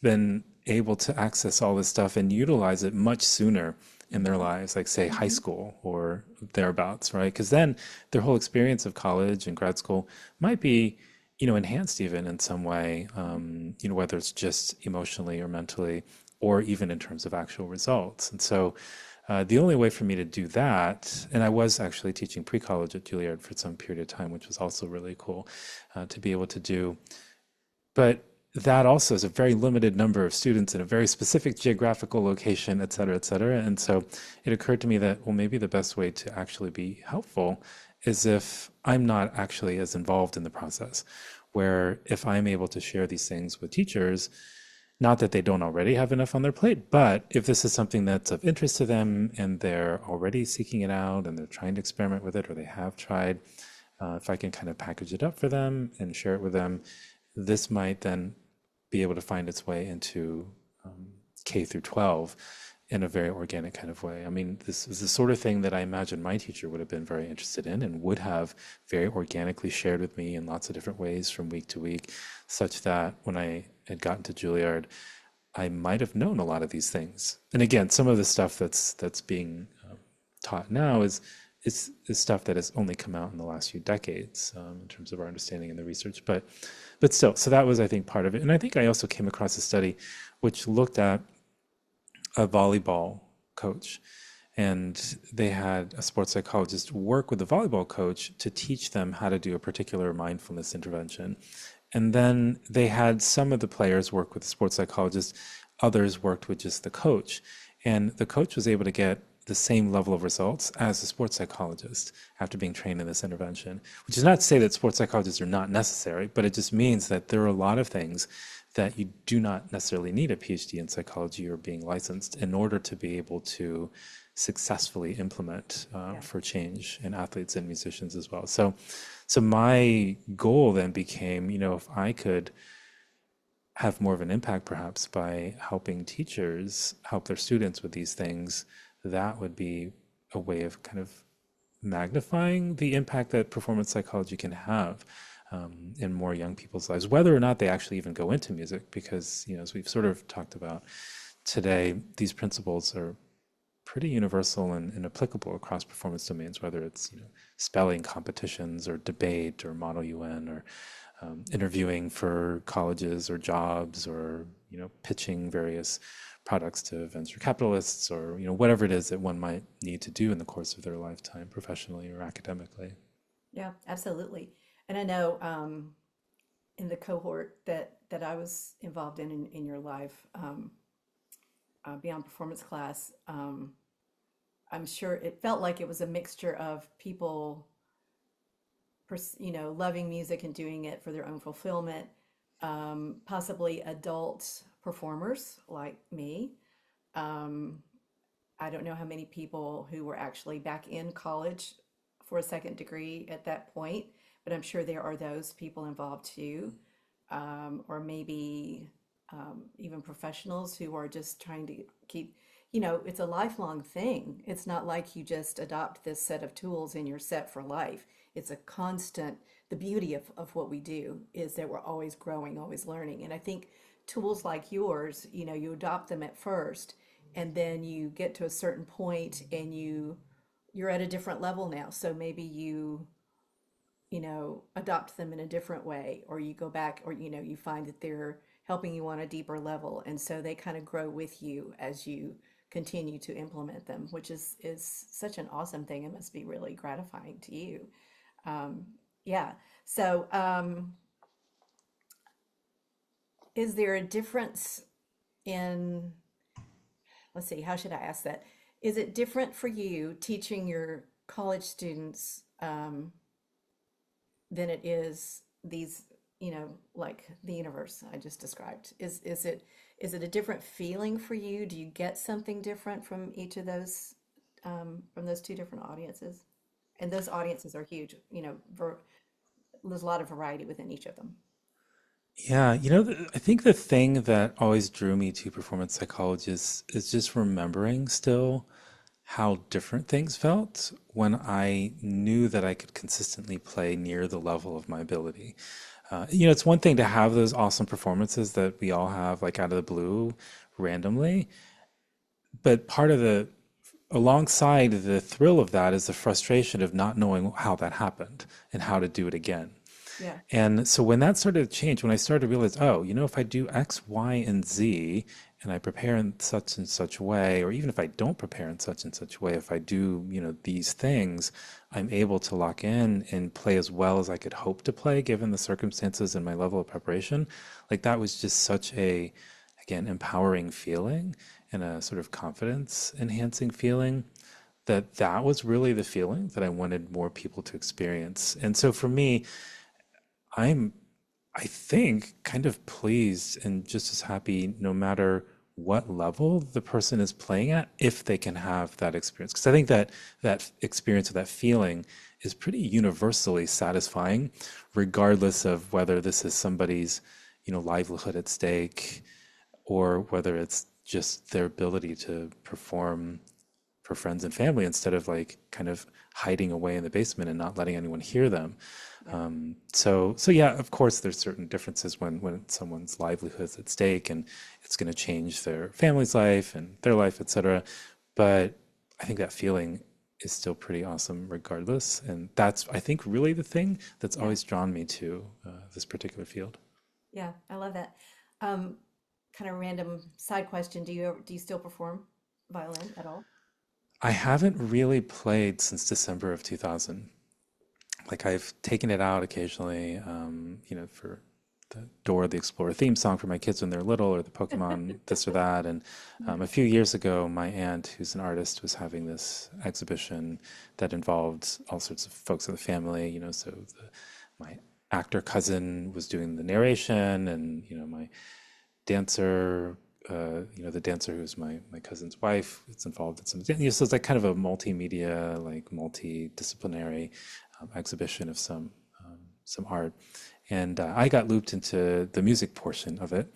been able to access all this stuff and utilize it much sooner in their Hmm. lives, like say high Hmm. school or thereabouts, right? Because then their whole experience of college and grad school might be, enhanced even in some way, whether it's just emotionally or mentally, or even in terms of actual results. And so the only way for me to do that, and I was actually teaching pre-college at Juilliard for some period of time, which was also really cool to be able to do. But that also is a very limited number of students in a very specific geographical location, et cetera, et cetera. And so it occurred to me that, well, maybe the best way to actually be helpful is if I'm not actually as involved in the process, where if I'm able to share these things with teachers, not that they don't already have enough on their plate, but if this is something that's of interest to them and they're already seeking it out and they're trying to experiment with it or they have tried, if I can kind of package it up for them and share it with them, this might then be able to find its way into K through 12 in a very organic kind of way. I mean, this is the sort of thing that I imagine my teacher would have been very interested in and would have very organically shared with me in lots of different ways from week to week, such that when I had gotten to Juilliard, I might have known a lot of these things. And again, some of the stuff that's being taught now is stuff that has only come out in the last few decades in terms of our understanding and the research. But still, so that was, I think, part of it. And I think I also came across a study which looked at a volleyball coach. And they had a sports psychologist work with the volleyball coach to teach them how to do a particular mindfulness intervention. And then they had some of the players work with the sports psychologist, others worked with just the coach. And the coach was able to get the same level of results as the sports psychologist after being trained in this intervention, which is not to say that sports psychologists are not necessary, but it just means that there are a lot of things that you do not necessarily need a PhD in psychology or being licensed in order to be able to successfully implement for change in athletes and musicians as well. So my goal then became, if I could have more of an impact perhaps by helping teachers help their students with these things, that would be a way of kind of magnifying the impact that performance psychology can have in more young people's lives, whether or not they actually even go into music, because, as we've sort of talked about today, these principles are pretty universal and applicable across performance domains, whether it's, spelling competitions or debate or Model UN or interviewing for colleges or jobs or, pitching various products to venture capitalists or, whatever it is that one might need to do in the course of their lifetime, professionally or academically. Yeah, absolutely. And I know in the cohort that I was involved in your life, Beyond Performance class, I'm sure it felt like it was a mixture of people, loving music and doing it for their own fulfillment, possibly adult performers like me. Um, I don't know how many people who were actually back in college for a second degree at that point, but I'm sure there are those people involved too, or maybe even professionals who are just trying to keep, it's a lifelong thing. It's not like you just adopt this set of tools and you're set for life. It's a constant, the beauty of what we do is that we're always growing, always learning. And I think tools like yours, you adopt them at first and then you get to a certain point and you're at a different level now. So maybe adopt them in a different way, or you go back, or, you find that they're helping you on a deeper level. And so they kind of grow with you as you continue to implement them, which is such an awesome thing. It must be really gratifying to you. Um, yeah. So, is there a difference in, let's see, how should I ask that? Is it different for you teaching your college students than it is these, like the universe I just described? Is it a different feeling for you? Do you get something different from each of those from those two different audiences? And those audiences are huge. There's a lot of variety within each of them. Yeah, I think the thing that always drew me to performance psychology is just remembering still how different things felt when I knew that I could consistently play near the level of my ability. It's one thing to have those awesome performances that we all have, like out of the blue, randomly, but alongside the thrill of that is the frustration of not knowing how that happened and how to do it again. Yeah. And so when that started to change, when I started to realize, oh, if I do X, Y, and Z, and I prepare in such and such way, or even if I don't prepare in such and such way, if I do, these things, I'm able to lock in and play as well as I could hope to play given the circumstances and my level of preparation. Like that was just such a, again, empowering feeling and a sort of confidence enhancing feeling that was really the feeling that I wanted more people to experience. And so for me, I'm, I think, kind of pleased and just as happy no matter what level the person is playing at, if they can have that experience. Because I think that experience or that feeling is pretty universally satisfying, regardless of whether this is somebody's, livelihood at stake or whether it's just their ability to perform for friends and family instead of like kind of hiding away in the basement and not letting anyone hear them. Yeah. So yeah, of course, there's certain differences when someone's livelihood is at stake and it's going to change their family's life and their life, etc. But I think that feeling is still pretty awesome regardless. And that's, I think, really the thing that's Yeah. always drawn me to this particular field. Yeah. I love that. Um, Kind of random side question. Do you still perform violin at all? I haven't really played since December of 2000. Like I've taken it out occasionally, for the Dora the Explorer theme song for my kids when they're little, or the Pokemon this or that. And a few years ago, my aunt, who's an artist, was having this exhibition that involved all sorts of folks in the family. My actor cousin was doing the narration, and my dancer, the dancer who's my cousin's wife, it's involved in some, so it's like kind of a multimedia, like multidisciplinary exhibition of some art. And I got looped into the music portion of it.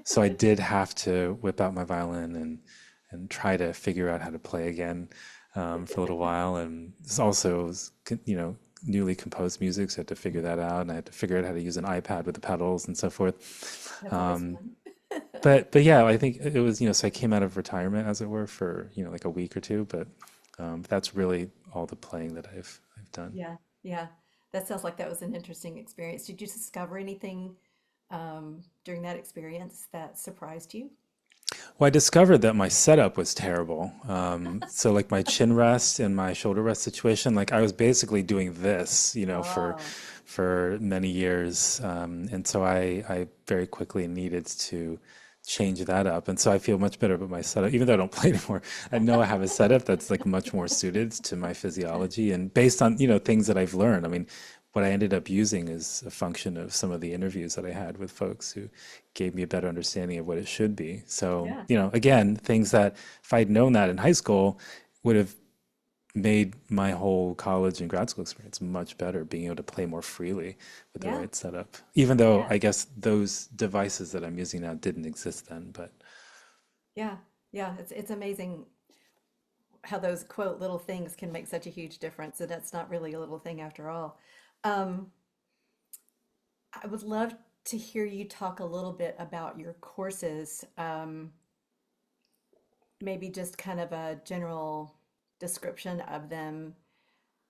So I did have to whip out my violin and try to figure out how to play again for a little while. And this also was, newly composed music, so I had to figure that out. And I had to figure out how to use an iPad with the pedals and so forth. That's always fun. But yeah, I think it was, so I came out of retirement, as it were, for, like a week or two. But that's really all the playing that I've done. Yeah. Yeah. That sounds like that was an interesting experience. Did you discover anything during that experience that surprised you? Well, I discovered that my setup was terrible. So like my chin rest and my shoulder rest situation, like I was basically doing this, Oh, for many years. And so I very quickly needed to change that up. And so I feel much better about my setup, even though I don't play anymore. I know I have a setup that's like much more suited to my physiology and based on, things that I've learned. I mean, what I ended up using is a function of some of the interviews that I had with folks who gave me a better understanding of what it should be. So, yeah. again, things that if I'd known that in high school would have made my whole college and grad school experience much better, being able to play more freely with the Yeah. right setup. Even though Yeah. I guess those devices that I'm using now didn't exist then, but Yeah. Yeah. It's amazing how those quote little things can make such a huge difference. And that's not really a little thing after all. Um, I would love to hear you talk a little bit about your courses, maybe just kind of a general description of them,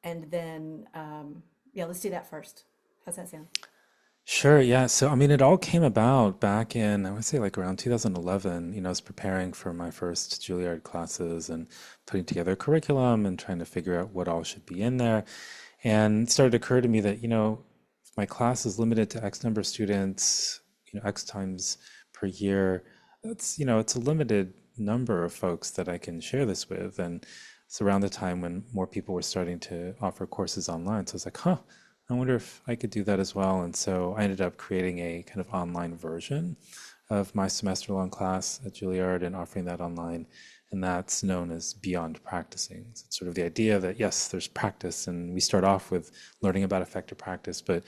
and then, yeah, let's do that first. How's that sound? sure, yeah. So, I mean, it all came about back in, I would say like around 2011. I was preparing for my first Juilliard classes and putting together a curriculum and trying to figure out what all should be in there. And it started to occur to me that, if my class is limited to X number of students, X times per year, it's a limited number of folks that I can share this with. And it's around the time when more people were starting to offer courses online. So I was like, huh, I wonder if I could do that as well. And so I ended up creating a kind of online version of my semester-long class at Juilliard and offering that online. And that's known as Beyond Practicing. So it's sort of the idea that, yes, there's practice, and we start off with learning about effective practice, but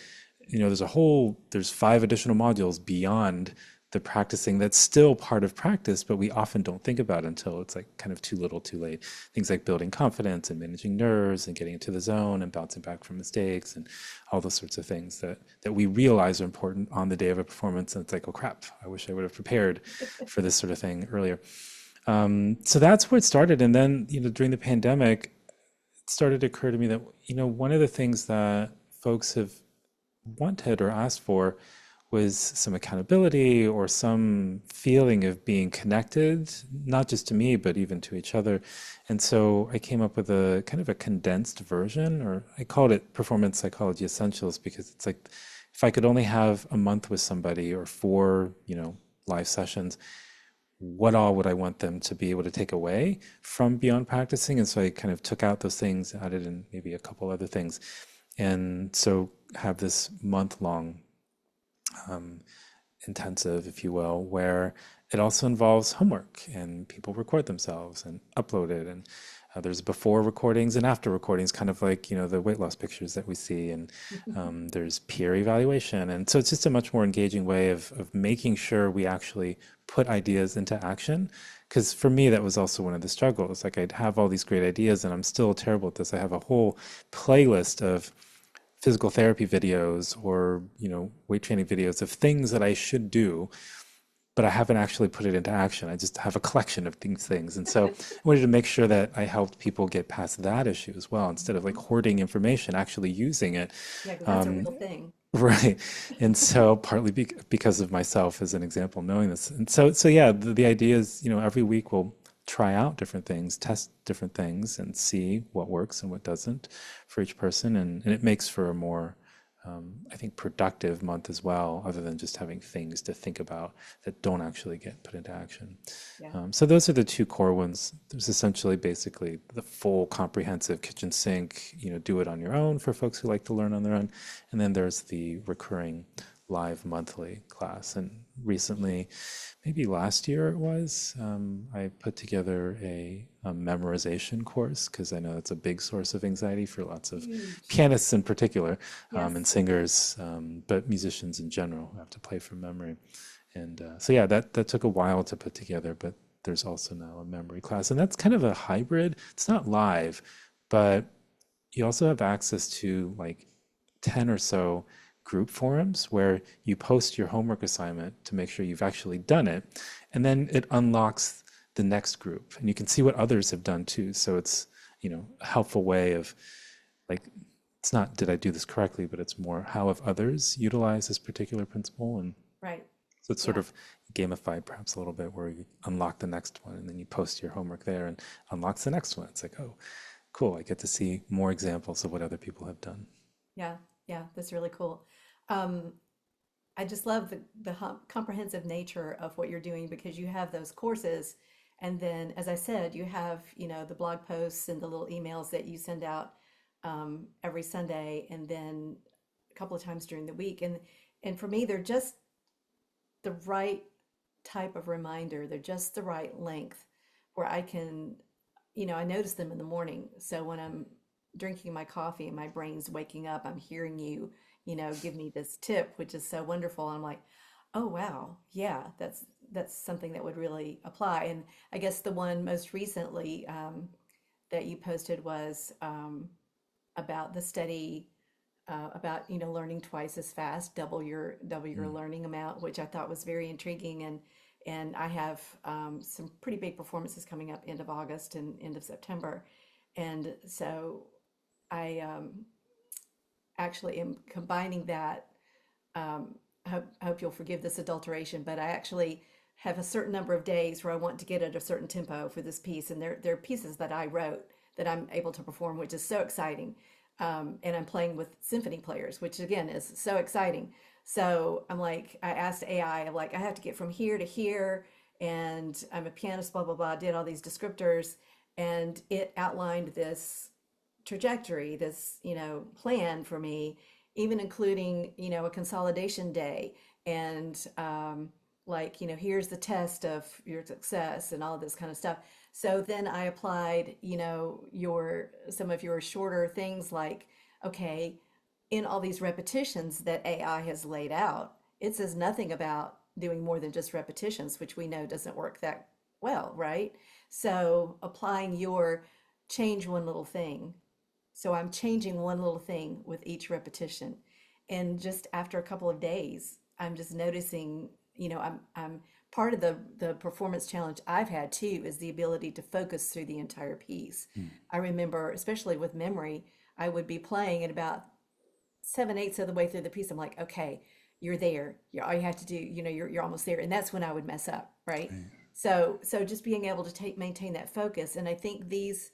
there's 5 additional modules beyond the practicing that's still part of practice, but we often don't think about until it's like kind of too little too late. Things like building confidence and managing nerves and getting into the zone and bouncing back from mistakes and all those sorts of things that we realize are important on the day of a performance. And it's like, oh crap, I wish I would have prepared for this sort of thing earlier. So that's where it started. And then, during the pandemic, it started to occur to me that, one of the things that folks have wanted or asked for was some accountability or some feeling of being connected, not just to me, but even to each other. And so I came up with a kind of a condensed version, or I called it Performance Psychology Essentials, because it's like if I could only have a month with somebody or 4, live sessions, what all would I want them to be able to take away from Beyond Practicing? And so I kind of took out those things, added in maybe a couple other things. And so have this month-long intensive, if you will, where it also involves homework and people record themselves and upload it. And there's before recordings and after recordings, kind of like, the weight loss pictures that we see. And there's peer evaluation. And so it's just a much more engaging way of making sure we actually put ideas into action. Because for me, that was also one of the struggles. Like I'd have all these great ideas and I'm still terrible at this. I have a whole playlist of physical therapy videos or weight training videos of things that I should do, but I haven't actually put it into action. I just have a collection of these things. And so I wanted to make sure that I helped people get past that issue as well, instead of like Mhm. hoarding information, actually using it. Yeah, because that's a Um, real thing. right. And so partly because of myself as an example, knowing this. And so yeah, the idea is, every week we'll try out different things, test different things and see what works and what doesn't for each person. And it makes for a more I think, productive month as well, other than just having things to think about that don't actually get put into action. Yeah. So those are the two core ones. There's essentially basically the full comprehensive kitchen sink, do it on your own for folks who like to learn on their own. And then there's the recurring live monthly class. And recently, maybe last year it was, I put together a memorization course because I know it's a big source of anxiety for lots of Huge. pianists in particular, and Yes. singers, but musicians in general who have to play from memory. And so yeah, that took a while to put together, but there's also now a memory class, and that's kind of a hybrid. It's not live, but you also have access to like 10 or so group forums where you post your homework assignment to make sure you've actually done it, and then it unlocks the next group, and you can see what others have done too. So it's, a helpful way of like, it's not did I do this correctly, but it's more how have others utilized this particular principle. And Right. so it's sort Yeah. of gamified perhaps a little bit, where you unlock the next one and then you post your homework there and unlocks the next one. It's like, oh, cool, I get to see more examples of what other people have done. Yeah. Yeah. That's really cool. Um, I just love the comprehensive nature of what you're doing because you have those courses, and then, as I said, you have the blog posts and the little emails that you send out every Sunday, and then a couple of times during the week. And for me, they're just the right type of reminder. They're just the right length where I can, I notice them in the morning. So when I'm drinking my coffee and my brain's waking up, I'm hearing you, give me this tip, which is so wonderful. And I'm like, oh wow, yeah, that's something that would really apply. And I guess the one most recently that you posted was about the study about learning twice as fast, double your Mm. learning amount, which I thought was very intriguing. And I have some pretty big performances coming up end of August and end of September, and so I actually am combining that. I hope you'll forgive this adulteration, but I actually have a certain number of days where I want to get at a certain tempo for this piece, and they're pieces that I wrote that I'm able to perform, which is so exciting. And I'm playing with symphony players, which again is so exciting. So I'm like, I asked AI, I'm like, I have to get from here to here, and I'm a pianist, blah blah blah. Did all these descriptors, and it outlined this trajectory, this plan for me, even including a consolidation day, and like here's the test of your success and all this kind of stuff. So then I applied your some of your shorter things like, okay, in all these repetitions that AI has laid out, it says nothing about doing more than just repetitions, which we know doesn't work that well, right? So applying your change one little thing, so I'm changing one little thing with each repetition. And just after a couple of days, I'm just noticing, I'm part of the performance challenge I've had too is the ability to focus through the entire piece. Mm. I remember, especially with memory, I would be playing and about 7/8 of the way through the piece, I'm like, okay, you're there. All you have to do, you're almost there. And that's when I would mess up, right? Right. So just being able to maintain that focus. And I think these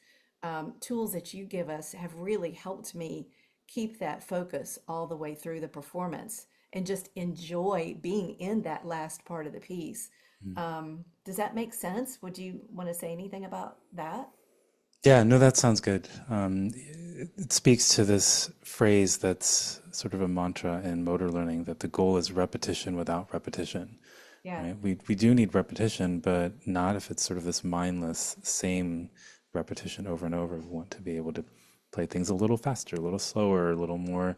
tools that you give us have really helped me keep that focus all the way through the performance and just enjoy being in that last part of the piece. Mm. Does that make sense? Would you want to say anything about that? Yeah, no, that sounds good. It speaks to this phrase that's sort of a mantra in motor learning, that the goal is repetition without repetition, Yeah. right? We do need repetition, but not if it's sort of this mindless same repetition over and over. We want to be able to play things a little faster, a little slower, a little more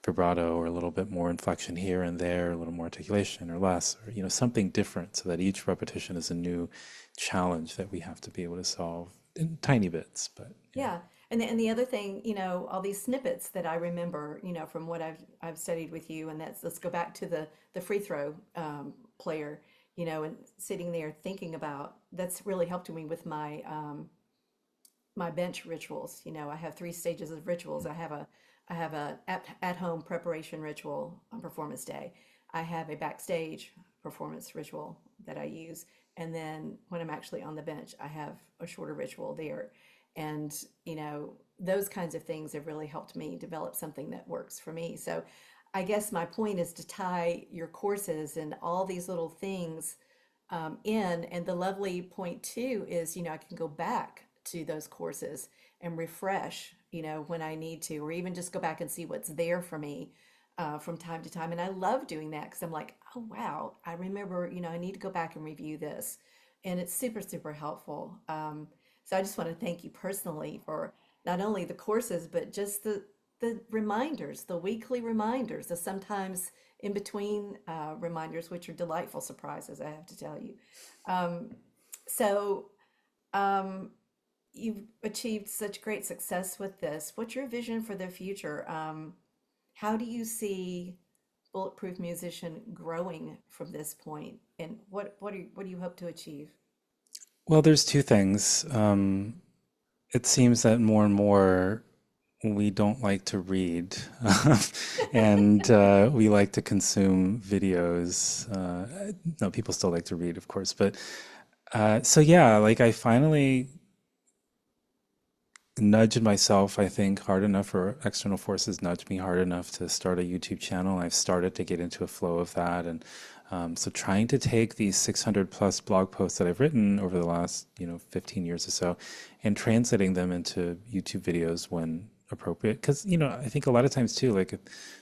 vibrato, or a little bit more inflection here and there, a little more articulation or less, or something different, so that each repetition is a new challenge that we have to be able to solve in tiny bits. But yeah. Yeah. And the other thing, all these snippets that I remember, from what I've studied with you, and that's let's go back to the free throw player. and sitting there thinking about that's really helped me with my bench rituals. I have three stages of rituals. I have a at home preparation ritual on performance day. I have a backstage performance ritual that I use, and then when I'm actually on the bench, I have a shorter ritual there. And those kinds of things have really helped me develop something that works for me. So I guess my point is to tie your courses and all these little things in. And the lovely point too is, I can go back to those courses and refresh, when I need to, or even just go back and see what's there for me from time to time. And I love doing that because I'm like, oh, wow, I remember, I need to go back and review this. And it's super, super helpful. So I just want to thank you personally for not only the courses, but just the reminders, the weekly reminders, the sometimes in between reminders, which are delightful surprises, I have to tell you. Um, so um, you've achieved such great success with this. What's your vision for the future? How do you see Bulletproof Musician growing from this point, and what do you hope to achieve? Well, there's two things. It seems that more and more we don't like to read, and we like to consume videos. No, people still like to read, of course, but so yeah, like I finally nudged myself, I think, hard enough, or external forces nudged me hard enough to start a YouTube channel. I've started to get into a flow of that. And so trying to take these 600 plus blog posts that I've written over the last, 15 years or so and translating them into YouTube videos when appropriate. Because, I think a lot of times too, like a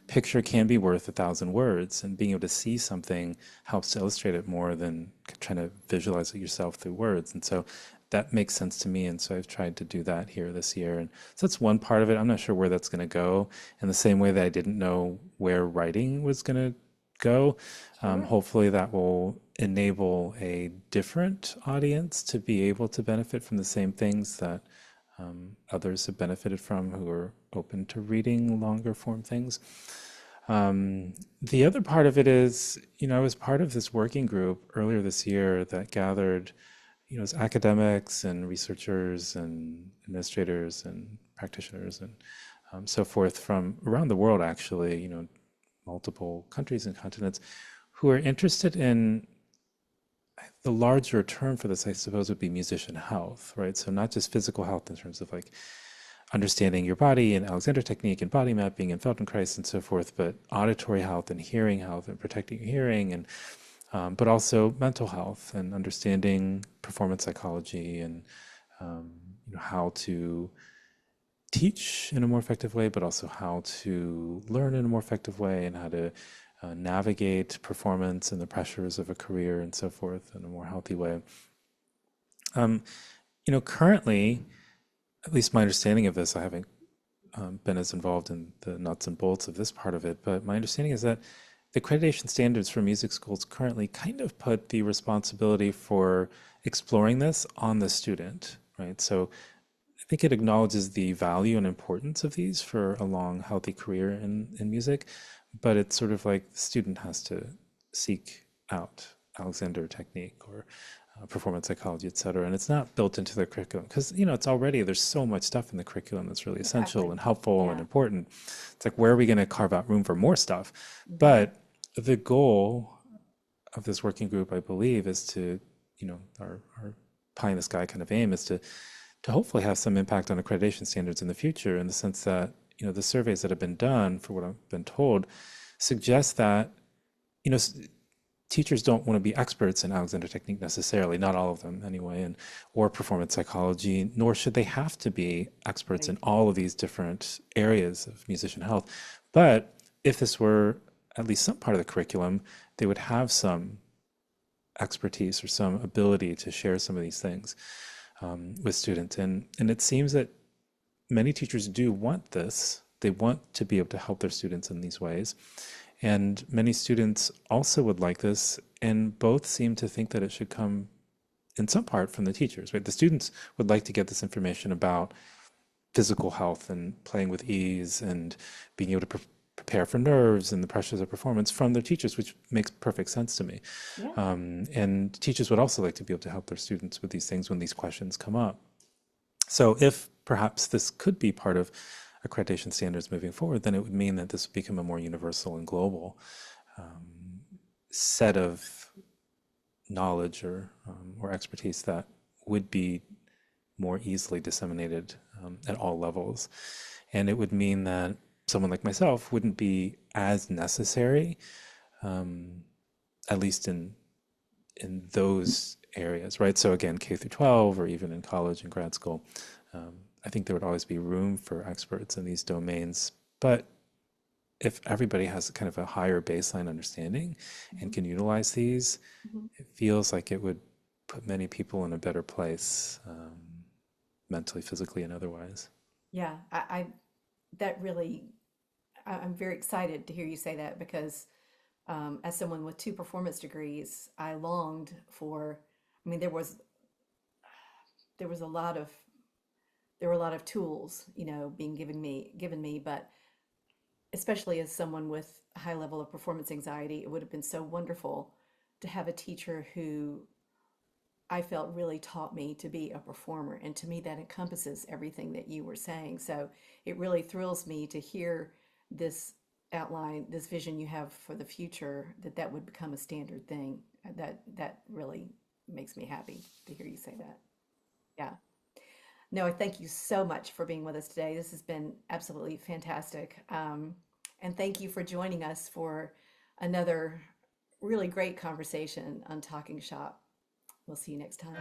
picture can be worth 1,000 words, and being able to see something helps to illustrate it more than trying to visualize it yourself through words. And so that makes sense to me. And so I've tried to do that here this year. And so that's one part of it. I'm not sure where that's going to go. In the same way that I didn't know where writing was going to go, Sure. hopefully that will enable a different audience to be able to benefit from the same things that others have benefited from who are open to reading longer form things. The other part of it is, I was part of this working group earlier this year that gathered as academics and researchers and administrators and practitioners and so forth from around the world, actually, multiple countries and continents, who are interested in the larger term for this, I suppose, would be musician health, right? So not just physical health in terms of like understanding your body and Alexander technique and body mapping and Feldenkrais and so forth, but auditory health and hearing health and protecting your hearing, and but also mental health and understanding performance psychology and how to teach in a more effective way, but also how to learn in a more effective way, and how to navigate performance and the pressures of a career and so forth in a more healthy way. Um, Currently, at least my understanding of this, I haven't been as involved in the nuts and bolts of this part of it, but my understanding is that the accreditation standards for music schools currently kind of put the responsibility for exploring this on the student, right? So I think it acknowledges the value and importance of these for a long, healthy career in music, but it's sort of like the student has to seek out Alexander technique or performance psychology, et cetera. And it's not built into the curriculum because, it's already, there's so much stuff in the curriculum that's really essential Exactly. and helpful and Yeah. important. It's like, where are we going to carve out room for more stuff? Hmm. But the goal of this working group, I believe, is to, our pie in the sky kind of aim is to hopefully have some impact on accreditation standards in the future, in the sense that, the surveys that have been done, for what I've been told, suggest that, you know, teachers don't want to be experts in Alexander technique necessarily, not all of them anyway, and or performance psychology, nor should they have to be experts in Right. all of these different areas of musician health. But if this were at least some part of the curriculum, they would have some expertise or some ability to share some of these things with students. And it seems that many teachers do want this. They want to be able to help their students in these ways. And many students also would like this, and both seem to think that it should come in some part from the teachers, right? The students would like to get this information about physical health and playing with ease and being able to prepare for nerves and the pressures of performance from their teachers, which makes perfect sense to me. Yeah. And teachers would also like to be able to help their students with these things when these questions come up. So if perhaps this could be part of accreditation standards moving forward, then it would mean that this would become a more universal and global set of knowledge or expertise that would be more easily disseminated at all levels. And it would mean that someone like myself wouldn't be as necessary, at least in those areas, right? So again, K through 12, or even in college and grad school, I think there would always be room for experts in these domains. But if everybody has kind of a higher baseline understanding and can utilize these, it feels like it would put many people in a better place, mentally, physically, and otherwise. Yeah, that really, I'm very excited to hear you say that because as someone with 2 performance degrees, I longed for, I mean, there was a lot of, there were a lot of tools, being given me, but especially as someone with a high level of performance anxiety, it would have been so wonderful to have a teacher who I felt really taught me to be a performer. And to me, that encompasses everything that you were saying. So it really thrills me to hear this outline, this vision you have for the future, that would become a standard thing. That really makes me happy to hear you say that. Yeah. No, I thank you so much for being with us today. This has been absolutely fantastic. And thank you for joining us for another really great conversation on Talking Shop. We'll see you next time.